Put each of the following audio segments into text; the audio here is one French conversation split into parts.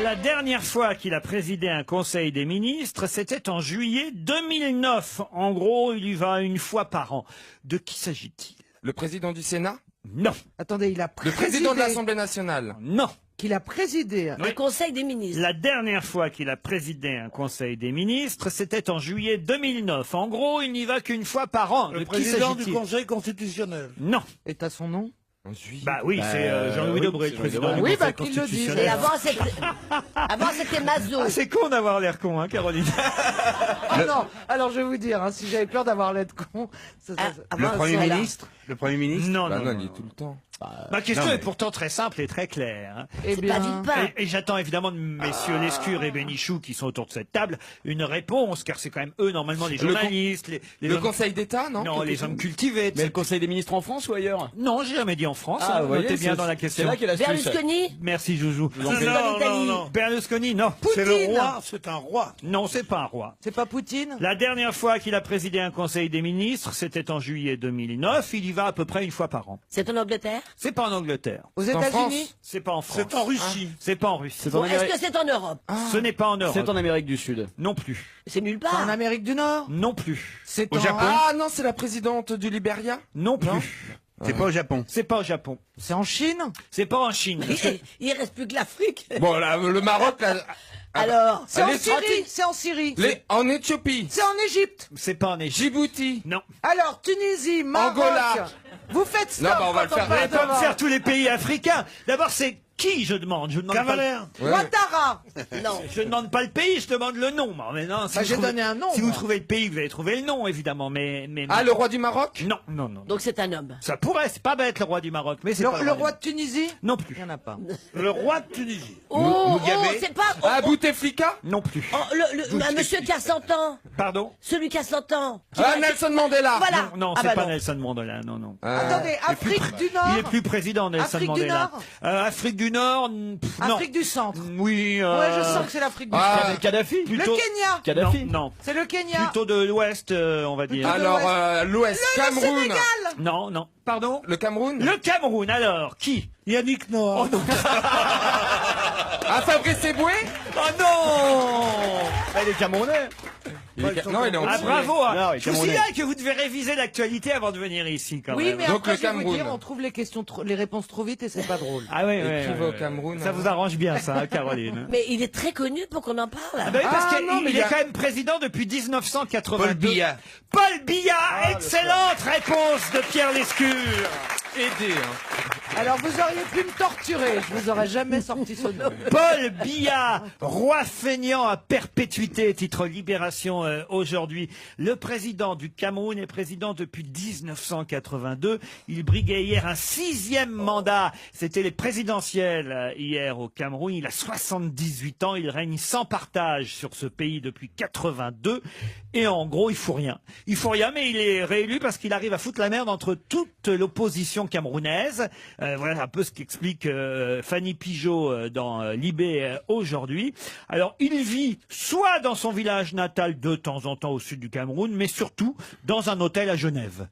La dernière fois qu'il a présidé un conseil des ministres, c'était en juillet 2009. En gros, il y va une fois par an. De qui s'agit-il? Le président du Sénat? Non. Attendez, il a Le présidé. président de l'Assemblée nationale? Non. Qu'il a présidé. Oui. Le Conseil des ministres. La dernière fois qu'il a présidé un conseil des ministres, c'était en juillet 2009. En gros, il n'y va qu'une fois par an. Le De qui président du s'agit-il? Conseil constitutionnel. Non. Et t'as son nom? En juillet. Bah oui, c'est Jean-Louis Debré, le président du Oui, Conseil qu'il le dise. constitutionnel. Et avant c'était Mazot. Ah, c'est con d'avoir l'air con, hein, Caroline. Ah non, alors je vais vous dire, hein, si j'avais peur d'avoir l'air con, Le Premier ministre? Le Premier ministre? Non, Bah non, non, non. il est tout le temps. Ma question non, mais- est pourtant très simple et très claire. Hein. eh C'est pas bien, vite pas. Et j'attends évidemment de messieurs Lescure et Bénichou qui sont autour de cette table une réponse, car c'est quand même eux normalement les journalistes, les Le hommes... Conseil d'État, non? Non, les hommes cultivés. Mais le Conseil des ministres en France ou ailleurs? Non, j'ai jamais dit en France. Ah, hein, vous voyez, notez bien c'est- dans la C'est question. là qu'est l'astuce. Berlusconi. Merci Joujou. vous en prie. en Italie. Berlusconi, non. C'est le roi, c'est un roi. Non, c'est pas un roi. c'est pas Poutine? La dernière fois qu'il a présidé un conseil des ministres, c'était en juillet 2009. Il y va à peu près une fois par an. C'est en Angleterre. C'est pas en Angleterre. Aux en États-Unis? C'est pas en France. C'est en Russie. C'est pas en Russie. C'est en Bon, est-ce Amérique. que c'est en Europe? Ce n'est pas en Europe. C'est en Amérique du Sud. Non plus. C'est nulle C'est part. en Amérique du Nord? Non plus. C'est Au en... Japon? Ah non, c'est la présidente du Liberia? Non plus. Non. C'est pas au Japon. C'est pas au Japon. C'est en Chine? C'est pas en Chine. Il reste plus que l'Afrique. Bon, là, le Maroc, là, Alors, C'est en les Syrie? stratégies. C'est en Syrie? en Éthiopie, C'est en Égypte? C'est pas en Égypte. Djibouti. Non. Alors, Tunisie, Maroc... Angola. Vous faites stop Non, bah, on va le quand faire. Vous parle n'allez pas me de- faire tous les pays africains. D'abord, c'est qui je demande? Je demande pas. Cavalaire. Ouais. Ouattara. non. Je ne demande pas le pays, je demande le nom. Mais non, si Bah, vous j'ai trouvez- donné un nom, Si vous moi. trouvez le pays, vous allez trouver le nom, évidemment. Mais Ah, le roi du Maroc? non, non, non. Donc c'est un homme. Ça pourrait, c'est pas bête le roi du Maroc, mais c'est Le, pas le roi du- de Tunisie? Non plus. Il n'y en a pas. Le roi de Tunisie. Oh, Mugabe. c'est pas. Ah, Bouteflika? Non plus. Un monsieur qui a 100 ans. Pardon? Celui qui a 100 ans. Ah, Nelson Mandela. Voilà. Non, Ah c'est bah pas non. Nelson Mandela, non, non. Attendez, Afrique du Nord? Il est plus président, Nelson Afrique du Mandela. Nord Afrique du Nord, non. Afrique du Centre? Oui. Ouais, je sens que c'est l'Afrique du Ah, Centre. Kadhafi? Plutôt... Le Kenya? Kadhafi? Non, C'est le Kenya? plutôt de l'Ouest, on va dire. Plutôt de alors, l'Ouest. l'Ouest, Cameroun. Sénégal? Non, non. Pardon? Le Cameroun? Le Cameroun, alors, qui? Yannick Noah. Oh non. Ah, Fabrice Eboué? Oh non! Il est Camerounais. Non, il est en Ah, dessous. bravo! hein. Non, il est Je vous Camerounais. signale que vous devez réviser l'actualité avant de venir ici, quand Oui, même. mais Donc, après, le je vais vous Cameroun. dire, on trouve les questions, les réponses trop vite et c'est pas drôle. Ah oui, Et qui oui. va au Cameroun? Ça vous arrange bien, ça, hein, Caroline. Mais il est très connu pour qu'on en parle. Ah bah oui, parce Ah, qu'il non, mais il il y est a- quand même président depuis 1982. Paul Biya. Paul Biya, excellente réponse de Pierre Lescure. Aidé, hein. Alors, vous auriez pu me torturer, je vous aurais jamais sorti ce nom. Paul Biya, roi feignant à perpétuité, titre Libération aujourd'hui. Le président du Cameroun est président depuis 1982. Il briguait hier un 6e mandat. C'était les présidentielles hier au Cameroun. Il a 78 ans. Il règne sans partage sur ce pays depuis 82. Et en gros, il faut rien. Il faut rien, mais il est réélu parce qu'il arrive à foutre la merde entre toute l'opposition camerounaise. Voilà un peu ce qu'explique Fanny Pigeot dans Libé aujourd'hui. Alors, il vit soit dans son village natal de temps en temps au sud du Cameroun, mais surtout dans un hôtel à Genève.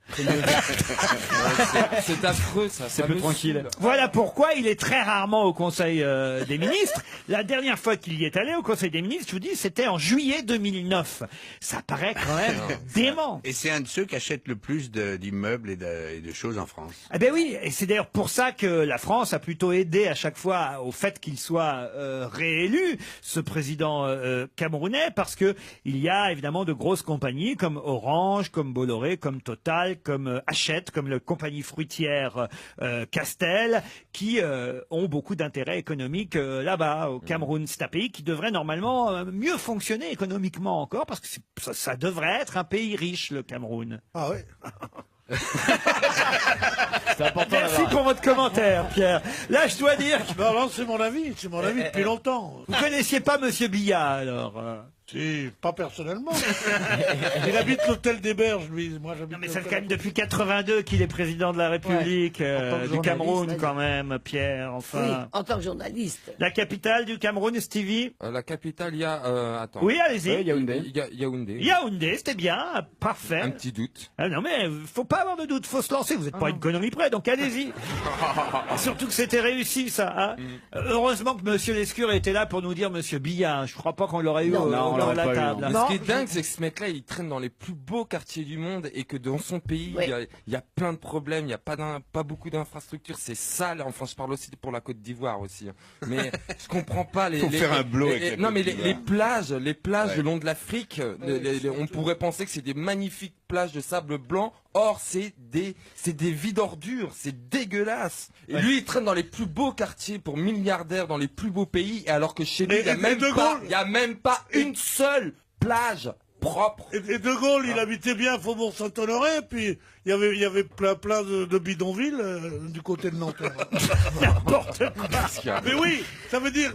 C'est affreux, ça. C'est plus tranquille. Voilà pourquoi il est très rarement au Conseil des ministres. La dernière fois qu'il y est allé au Conseil des ministres, je vous dis, c'était en juillet 2009. Ça paraît quand même dément. Et c'est un de ceux qui achètent le plus d'immeubles et de choses en France. Eh ben oui, et c'est d'ailleurs pour ça que la France a plutôt aidé à chaque fois au fait qu'il soit réélu, ce président camerounais, parce que il y a évidemment de grosses compagnies comme Orange, comme Bolloré, comme Total, comme Hachette, comme la compagnie fruitière Castel, qui ont beaucoup d'intérêts économiques là-bas au Cameroun. C'est un pays qui devrait normalement mieux fonctionner économiquement encore, parce que ça devrait être un pays riche, le Cameroun. Ah oui. C'est important Merci d'avoir. pour votre commentaire, Pierre. Là, je dois dire que Non, non, c'est mon avis depuis longtemps. vous connaissiez pas Monsieur Biya, alors. Si, pas personnellement. Il habite l'hôtel des Berges, lui. Moi, j'habite Non, mais ça fait l'hôtel- quand même depuis 82 qu'il est président de la République, En tant que du journaliste, Cameroun vas-y. quand même, Pierre, Oui, enfin. en tant que journaliste. La capitale du Cameroun, Stevie? La capitale, il y a... attends. Oui, allez-y. Yaoundé. Il y a Yaoundé. Yaoundé, c'était bien, parfait. Un petit doute. Ah non mais faut pas avoir de doute, faut se lancer, vous n'êtes pas une connerie près, donc allez-y. Surtout que c'était réussi ça. Hein. Heureusement que Monsieur Lescure était là pour nous dire Monsieur Billard. Je crois pas qu'on l'aurait eu Non, au non, on bord de l'aurait la pas eu, table. non. hein. Mais Non, ce qui est dingue, c'est que ce mec-là, il traîne dans les plus beaux quartiers du monde et que dans son pays, Ouais. il y a plein de problèmes, il n'y a pas beaucoup d'infrastructures, c'est sale. Enfin, je parle aussi pour la Côte d'Ivoire aussi. Hein. Mais je comprends pas les. Faut faire un blow avec la Non, Côte mais d'Ivoire. les plages Ouais. le long de l'Afrique, on pourrait penser que c'est des magnifiques plages de sable blanc. Or, c'est des vides ordures, c'est dégueulasse. Et lui, il traîne dans les plus beaux quartiers pour milliardaires, dans les plus beaux pays, et alors que chez lui, Et- il n'y a et même De pas, Gaulle- il y a même pas une seule plage propre. Et De Gaulle, il habitait bien à Faubourg Saint-Honoré, puis il y avait plein de bidonvilles du côté de Nanterre. N'importe quoi. Qu'est-ce qu'il y a Mais oui, ça veut dire,